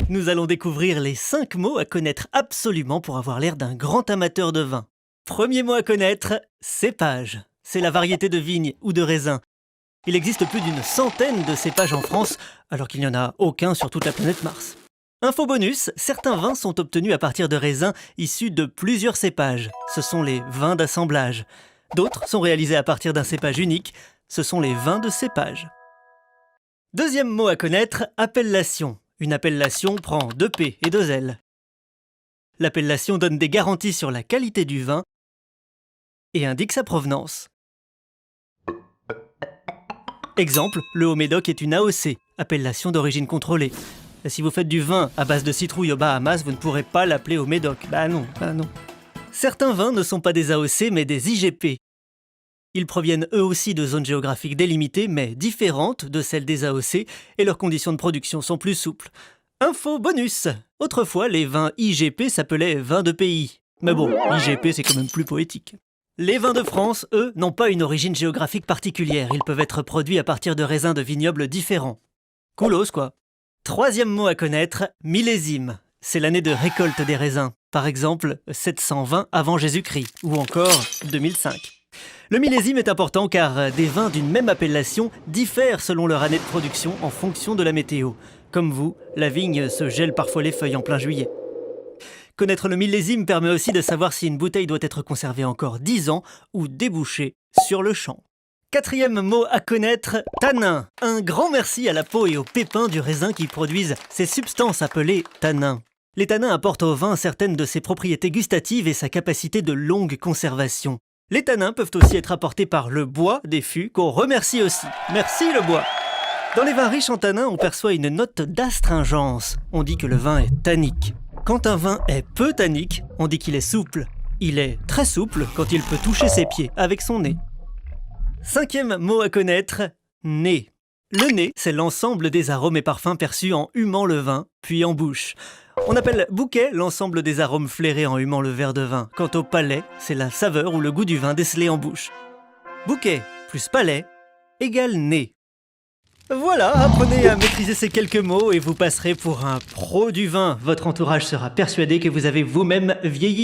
Nous allons découvrir les 5 mots à connaître absolument pour avoir l'air d'un grand amateur de vin. Premier mot à connaître, cépage. C'est la variété de vigne ou de raisin. Il existe plus d'une centaine de cépages en France, alors qu'il n'y en a aucun sur toute la planète Mars. Info bonus, certains vins sont obtenus à partir de raisins issus de plusieurs cépages. Ce sont les vins d'assemblage. D'autres sont réalisés à partir d'un cépage unique. Ce sont les vins de cépage. Deuxième mot à connaître, appellation. Une appellation prend 2 P et 2 L. L'appellation donne des garanties sur la qualité du vin et indique sa provenance. Exemple, le Haut-Médoc est une AOC, appellation d'origine contrôlée. Si vous faites du vin à base de citrouille aux Bahamas, vous ne pourrez pas l'appeler Haut-Médoc. Bah non. Certains vins ne sont pas des AOC mais des IGP. Ils proviennent eux aussi de zones géographiques délimitées mais différentes de celles des AOC et leurs conditions de production sont plus souples. Info bonus! Autrefois, les vins IGP s'appelaient vins de pays. Mais bon, IGP c'est quand même plus poétique. Les vins de France, eux, n'ont pas une origine géographique particulière. Ils peuvent être produits à partir de raisins de vignobles différents. Coolos quoi. Troisième mot à connaître, millésime. C'est l'année de récolte des raisins. Par exemple, 720 avant Jésus-Christ ou encore 2005. Le millésime est important car des vins d'une même appellation diffèrent selon leur année de production en fonction de la météo. Comme vous, la vigne se gèle parfois les feuilles en plein juillet. Connaître le millésime permet aussi de savoir si une bouteille doit être conservée encore 10 ans ou débouchée sur le champ. Quatrième mot à connaître, tanin. Un grand merci à la peau et aux pépins du raisin qui produisent ces substances appelées tanins. Les tanins apportent au vin certaines de ses propriétés gustatives et sa capacité de longue conservation. Les tanins peuvent aussi être apportés par le bois des fûts qu'on remercie aussi. Merci le bois! Dans les vins riches en tanins, on perçoit une note d'astringence. On dit que le vin est tannique. Quand un vin est peu tannique, on dit qu'il est souple. Il est très souple quand il peut toucher ses pieds avec son nez. Cinquième mot à connaître, nez. Le nez, c'est l'ensemble des arômes et parfums perçus en humant le vin, puis en bouche. On appelle bouquet l'ensemble des arômes flairés en humant le verre de vin. Quant au palais, c'est la saveur ou le goût du vin décelé en bouche. Bouquet plus palais égale nez. Voilà, apprenez à maîtriser ces quelques mots et vous passerez pour un pro du vin. Votre entourage sera persuadé que vous avez vous-même vieilli